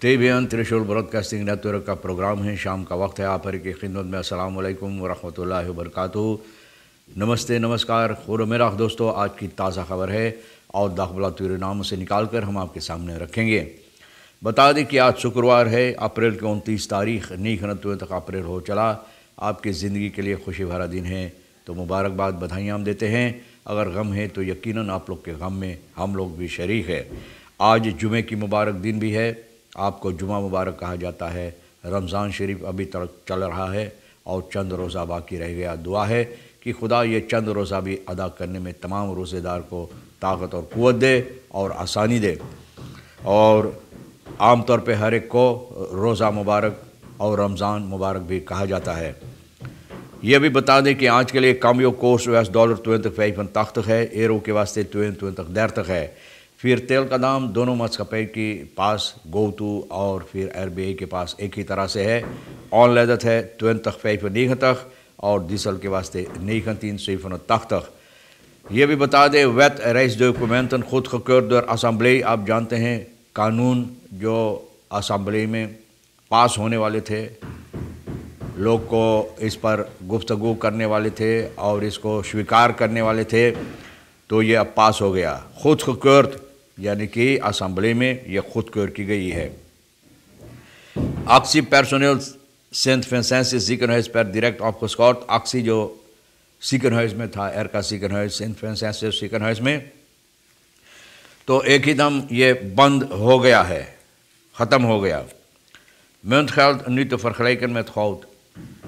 TVN त्रिशूल broadcasting network का programme है। शाम का वक्त है। आप हर की खिदमत में अस्सलाम वालेकुम वरहमतुल्लाहि वबरकातुहू। नमस्ते, नमस्कार, खुर मेरा दोस्तों। आज की ताज़ा खबर है और दाखबला तुरे नाम से निकाल कर हम आपके सामने रखेंगे। बता दें कि आज शुक्रवार है, अप्रैल की 29 तारीख, नीक नतुए तक अप्रैल हो चला। आपकी ज़िंदगी के लिए खुशी भरा दिन है, तो मुबारकबाद, बधाइयाँ हम देते हैं। अगर गम है तो यकीनन आप लोग के गम में हम लोग भी शरीक है। आज जुमे की मुबारक दिन भी है, आपको जुमा मुबारक कहा जाता है। रमज़ान शरीफ अभी तक चल रहा है और चंद रोज़ा बाकी रह गया। दुआ है कि खुदा ये चंद रोज़ा भी अदा करने में तमाम रोज़ेदार को ताकत और क़ुव्वत दे और आसानी दे। और आम तौर पे हर एक को रोज़ा मुबारक और रमज़ान मुबारक भी कहा जाता है। यह भी बता दें कि आज के लिए कामियो कोर्स $20 तख्त है, एरो के वास्ते तक देर तक है। फिर तेल का दाम दोनों मस्कपे के पास गोतू और फिर RBI के पास एक ही तरह से है। ऑन लेदत है 20 तक और डीजल के वास्ते 19 तक। ये भी बता दें वेत रेस डॉक्यूमेंटन खुद खकर असम्बली। आप जानते हैं कानून जो असम्बली में पास होने वाले थे, लोग को इस पर गुफ्तगू करने वाले थे और इसको स्वीकार करने वाले थे, तो ये अब पास हो गया। खुद खकर यानी कि असम्बली में यह खुद कर की गई है। ऑक्सी पर्सोनल सेंट फ्रांसिस ज़िकनहाइस पर डायरेक्ट ऑफ स्कॉट। ऑक्सी जो ज़िकनहाइस में था, एरका ज़िकनहाइस सेंट फ्रांसिस ज़िकनहाइस में, तो एक ही दम ये बंद हो गया है, ख़त्म हो गया। मुंतखब नहीं तो फरखलाइकन में खौत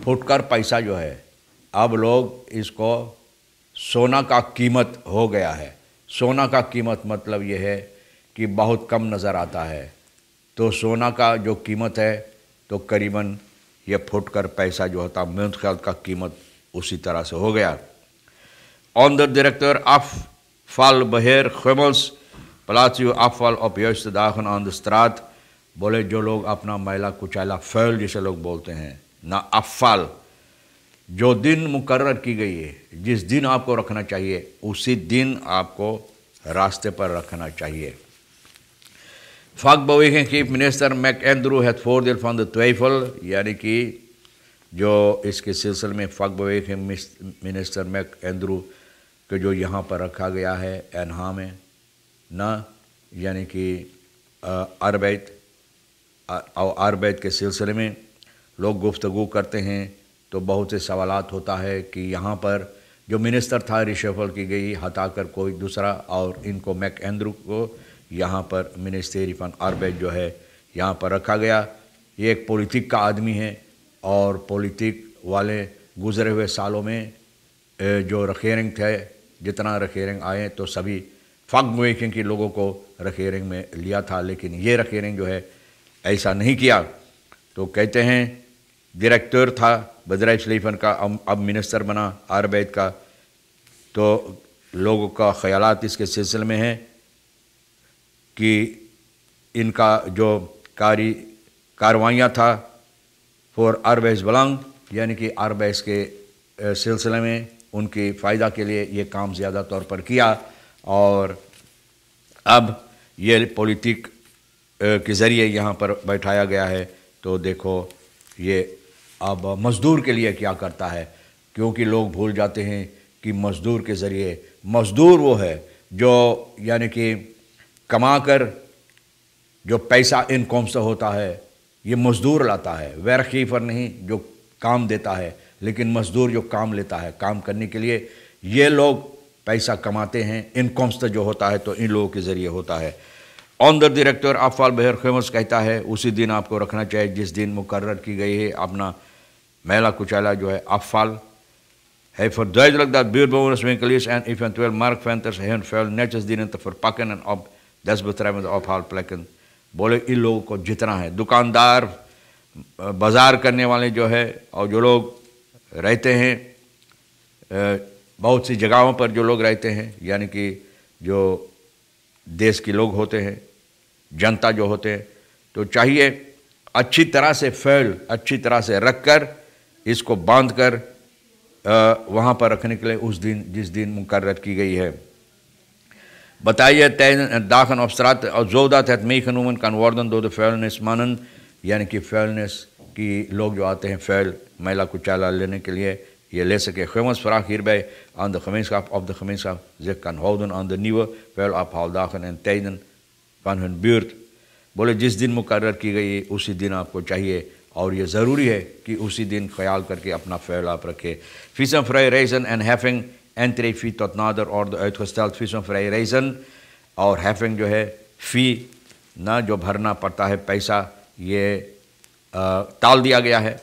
फुटकर पैसा जो है, अब लोग इसको सोना का कीमत हो गया है। सोना का कीमत मतलब यह है कि बहुत कम नज़र आता है, तो सोना का जो कीमत है तो करीबन यह फुटकर पैसा जो होता मुंतखब का कीमत उसी तरह से हो गया। ऑन द डायरेक्टर ऑफ फाल बहेर खमल्स प्लाचियो अफवाल ऑफ यस्ट दाखन ऑन द स्त्रात। बोले जो लोग अपना मैला कुचैला फैल जिसे लोग बोलते हैं ना, अफाल जो दिन मुकर्रर की गई है, जिस दिन आपको रखना चाहिए उसी दिन आपको रास्ते पर रखना चाहिए। Vakbeweging चीफ मिनिस्टर मैकेंद्रू हैथ फोरदेल फ्रॉम द ट्वेफल, यानी कि जो इसके सिलसिले में vakbeweging मिनिस्टर मैकेंद्रू के जो यहाँ पर रखा गया है एनहा में ना, यानी कि आरबैत के सिलसिले में लोग गुफ्तगू करते हैं तो बहुत से सवालात होता है कि यहाँ पर जो मिनिस्टर था रिशफल की गई, हटाकर कोई दूसरा, और इनको मैकेंद्रू को यहाँ पर मिनिस्ट्री फॉर आरबैत जो है यहाँ पर रखा गया। ये एक पॉलिटिक का आदमी है और पॉलिटिक वाले गुज़रे हुए सालों में जो रखेरिंग थे, जितना रखेरिंग आए तो सभी vakbeweging के लोगों को रखेरिंग में लिया था, लेकिन ये रखेरिंग जो है ऐसा नहीं किया। तो कहते हैं डायरेक्टर था बदराई शलीफन का, अब मिनिस्टर बना आरबैत का, तो लोगों का ख्यालात इसके सिलसिले में है कि इनका जो कार्रवाइयाँ था फॉर आरबैस बलंग, यानी कि आरबैस के सिलसिले में उनकी फ़ायदा के लिए ये काम ज़्यादा तौर पर किया। और अब ये पॉलिटिक के ज़रिए यहाँ पर बैठाया गया है। तो देखो ये अब मज़दूर के लिए क्या करता है, क्योंकि लोग भूल जाते हैं कि मज़दूर के ज़रिए, मज़दूर वो है जो यानी कि कमा कर जो पैसा इनकम से होता है ये मज़दूर लाता है, वैरखीफर नहीं जो काम देता है, लेकिन मज़दूर जो काम लेता है, काम करने के लिए ये लोग पैसा कमाते हैं। इनकम से जो होता है तो इन लोगों के ज़रिए होता है। ऑन द डायरेक्टर अफाल बहर खमस कहता है उसी दिन आपको रखना चाहिए जिस दिन मुकर्रर की गई है अपना मैला कुचैला जो है अफाल है। verduidelijk dat buurtbewoners, winkeliers en eventueel marktventers hun vuil netjes dienen te verpakken en op desbetreffende ophaalplekken। बोले इन लोगों को जितना है, दुकानदार, बाज़ार करने वाले जो है और जो लोग रहते हैं बहुत सी जगहों पर जो लोग रहते हैं, यानी कि जो देश के लोग होते हैं, जनता जो होते हैं, तो चाहिए अच्छी तरह से फैल अच्छी तरह से रख कर इसको बांध कर वहाँ पर रखने के लिए उस दिन जिस दिन मुकर्रर की गई है। Bataille dagen op straat zodat het meegenomen kan worden door de vuilnismannen, यानी कि vuilnis की लोग जो आते हैं vuil मैला कुचैला लेने के लिए ये ले सके. Gemens vraagt hierbij aan de gemeenschap of de gemeenschap zich kan houden aan de nieuwe vuilafhaaldagen en tijden van hun buurt. बोले जिस दिन मुकर्रर की गई उसी दिन आपको चाहिए और ये ज़रूरी है कि उसी दिन ख्याल करके अपना फ़ैल आप रखें. Visumvrij reizen en heffing entree-fee tot nader orde uitgesteld. Visumvrij reizen और heffing जो है फ़ी ना जो भरना पड़ता है पैसा ये टाल दिया गया है.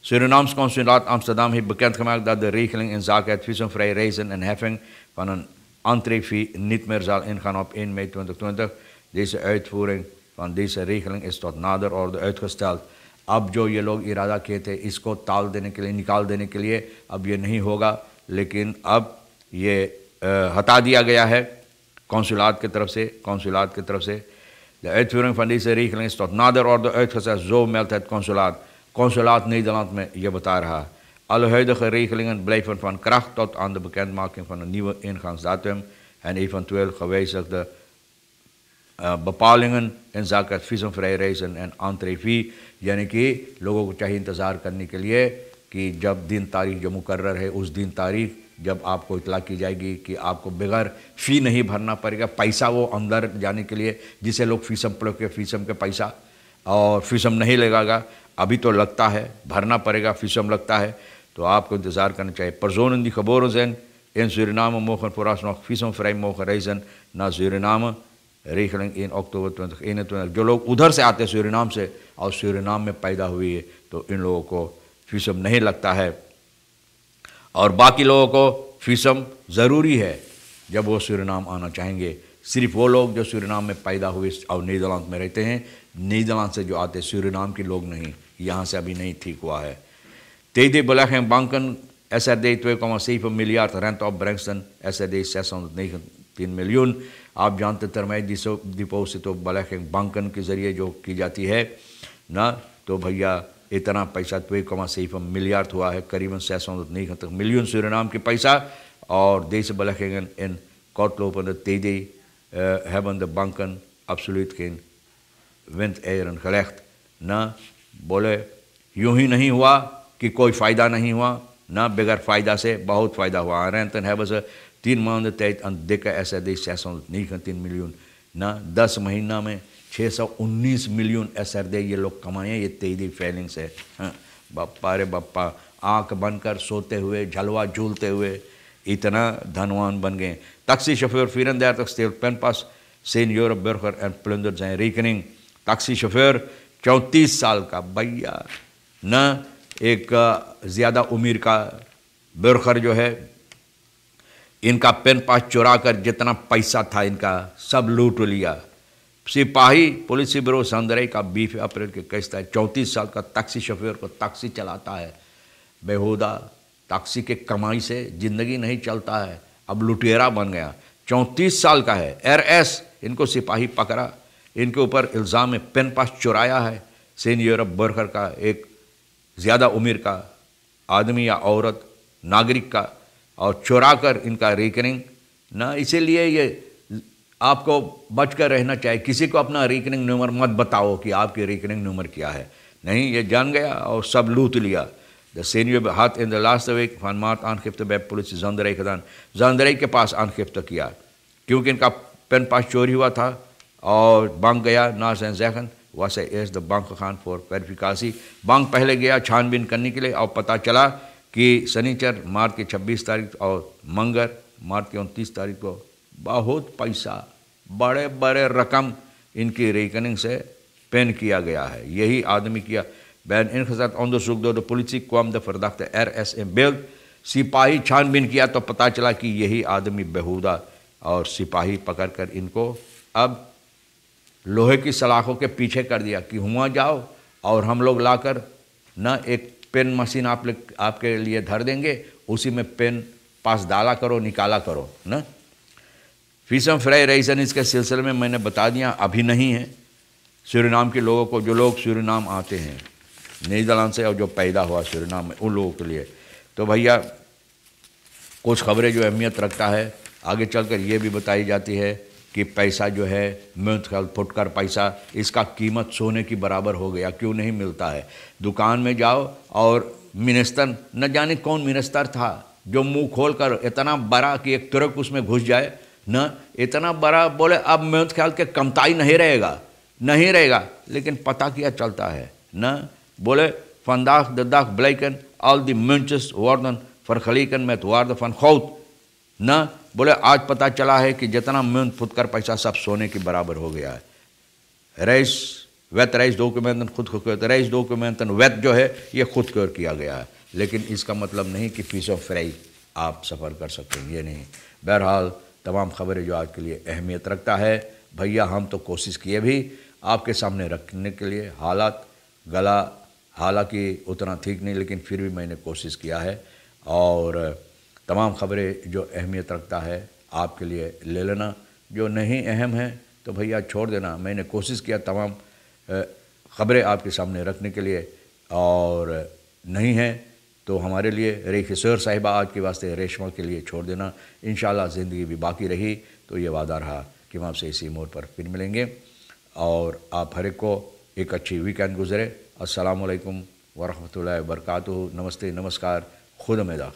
Surinaams consulaat Amsterdam heeft bekendgemaakt dat de regeling in zake het visumvrij reizen en heffing van een entree-fee niet meer zal ingaan op 1 mei 2020. Deze uitvoering van deze regeling is tot nader orde uitgesteld. अब जो ये लोग इरादा किए थे इसको टाल देने के लिए, निकाल देने के लिए, अब ये नहीं होगा, लेकिन अब ये हटा दिया गया है कौंसुलात की तरफ से. De uitvoering van deze regeling is tot nader orde uitgesteld, zo meldt het consulaat Nederland met je beta रहा. Alle huidige regelingen blijven van kracht tot aan de bekendmaking van een nieuwe ingangsdatum en eventueel gewijzigde bepalingen in zaken visumvrij reizen en entree-fee. यानी कि लोगों को चाहिए इंतज़ार करने के लिए कि जब दिन तारीख जो मुकर्रर है उस दिन तारीख जब आपको इतला की जाएगी कि आपको बगैर फ़ी नहीं भरना पड़ेगा. पैसा वो अंदर जाने के लिए जिसे लोग फीसम पढ़ के फीसम के पैसा और फीसम नहीं लगेगा, अभी तो लगता है, भरना पड़ेगा, फीसम लगता है, तो आपको इंतज़ार करना चाहिए. Personen die geboren zijn in Suriname mogen vooralsnog visumvrij mogen reizen naar Suriname. regeling 1 अक्टूबर 2021. जो लोग उधर से आते हैं सूरीनाम से और सूरीनाम में पैदा हुई है तो इन लोगों को फीसम नहीं लगता है. और बाकी लोगों को फीसम ज़रूरी है जब वो सूरीनाम आना चाहेंगे. सिर्फ वो लोग जो सूरीनाम में पैदा हुए और नीदरलैंड में रहते हैं, नीदरलैंड से जो आते हैं, सूरीनाम के लोग नहीं, यहाँ से अभी नहीं ठीक हुआ है. TD belegging banken SRD 2,7 miljard renteopbrengsten, SRD 619 miljoen. आप जानते termijn deposito belegging banken के ज़रिए जो की जाती है ना, तो भैया इतना पैसा 2,7 miljard हुआ है, करीबन 690 miljoen Suriname के पैसा. और deze beleggingen in kortlopende TD hebben de banken absoluut geen windeieren gelegd. ना बोले यूं ही नहीं हुआ कि कोई फ़ायदा नहीं हुआ, ना बगैर फ़ायदा से बहुत फ़ायदा हुआ. Renten hebben ze 10 maanden tijd een dikke SRD 619 miljoen. ना 10 महीना में 619 miljoen SRD ये लोग कमाए ये TD फैलिंग से. बप्पा रे बप्पा, आँख बनकर सोते हुए, झलवा झूलते हुए इतना धनवान बन गए. Taxichauffeur 34 steelt penpas, seniorenburger en plundert zijn rekening. Taxichauffeur 34 साल का भैया न एक ज़्यादा उम्र का बर्गर जो है, इनका पेन पास चुरा कर जितना पैसा था इनका सब लूट लिया. सिपाही पुलिस ब्यूरो संदरई का 20 अप्रैल के कैसा है, 34 साल का टैक्सी शोफर को टैक्सी चलाता है बेहुदा, टैक्सी के कमाई से ज़िंदगी नहीं चलता है, अब लुटेरा बन गया. 34 साल का है. RS इनको सिपाही पकड़ा, इनके ऊपर इल्ज़ाम में पेन पास चुराया है सीनियर बर्गर का, एक ज़्यादा उम्र का आदमी या औरत नागरिक का, और चुरा कर इनका रेकनिंग ना. इसीलिए ये आपको बच कर रहना चाहिए. किसी को अपना रेकनिंग नंबर मत बताओ कि आपकी रेकनिंग नंबर क्या है. नहीं, ये जान गया और सब लूट लिया. De senior had in de laatste week van maart aangifte bij politie Zanderij gedaan. Zanderij के पास aangifte किया क्योंकि इनका पेन पास चोरी हुआ था और बैंक गया. ना zijn zeggen was hij eerst de bank gegaan voor verificatie. Bank पहले गया छानबीन करने के लिए और पता चला कि शनिचर मार्च की 26 तारीख और मंगर मार्च की 29 तारीख को बहुत पैसा, बड़े बड़े रकम इनकी रेकनिंग से पेन किया गया है. यही आदमी किया. Bij een ingezet onderzoek door de politie kwam de verdachte RS in beeld. सिपाही छानबीन किया तो पता चला कि यही आदमी बेहुदा, और सिपाही पकड़कर इनको अब लोहे की सलाखों के पीछे कर दिया कि हुआ जाओ और हम लोग लाकर न एक पेन मशीन आपके लिए धर देंगे, उसी में पेन पास डाला करो, निकाला करो न. visumvrij reizen इसके सिलसिले में मैंने बता दिया अभी नहीं है. सूरीनाम के लोगों को, जो लोग सूरीनाम आते हैं नीदरलैंड से और जो पैदा हुआ सूरीनाम में, उन लोगों के लिए तो भैया कुछ खबरें जो अहमियत रखता है आगे चलकर ये भी बताई जाती है कि पैसा जो है म्यूनसिपल फुटकर पैसा, इसका कीमत सोने की बराबर हो गया, क्यों नहीं मिलता है। दुकान में जाओ और मिनिस्टर, न जाने कौन मिनिस्टर था जो मुंह खोल कर इतना बड़ा कि एक तुरक उसमें घुस जाए, न इतना बड़ा बोले अब म्यूनसिपल के कमताई नहीं रहेगा, लेकिन पता क्या चलता है न, बोले vandaag de dag blijken al die muntjes worden vergeleken met waarde van goud न, बोले आज पता चला है कि जितना म्यूनत फुटकर पैसा सब सोने के बराबर हो गया है। रेस वेत रेस डॉक्यूमेंटन खुद रेस डॉक्यूमेंटन वेत जो है ये खुद किया गया है, लेकिन इसका मतलब नहीं कि फीस ऑफ फ्राई आप सफ़र कर सकते हैं, ये नहीं। बहरहाल तमाम खबरें जो आज के लिए अहमियत रखता है, भैया हम तो कोशिश किए भी आपके सामने रखने के लिए, हालात गला हालांकि उतना ठीक नहीं, लेकिन फिर भी मैंने कोशिश किया है। और तमाम खबरें जो अहमियत रखता है आपके लिए ले लेना, जो नहीं अहम है तो भैया छोड़ देना। मैंने कोशिश किया तमाम खबरें आपके सामने रखने के लिए, और नहीं है तो हमारे लिए रेखिसर साहिबा आज के वास्ते रेशमा के लिए छोड़ देना। इंशाल्लाह ज़िंदगी भी बाकी रही तो ये वादा रहा कि हम आपसे इसी मोड़ पर फिर मिलेंगे, और आप हर एक को एक अच्छी वीकेंड गुजरे। अस्सलामुअलैकुम वरहमतुल्लाहि वबरकातुहू। नमस्ते, नमस्कार, खुद में दाख।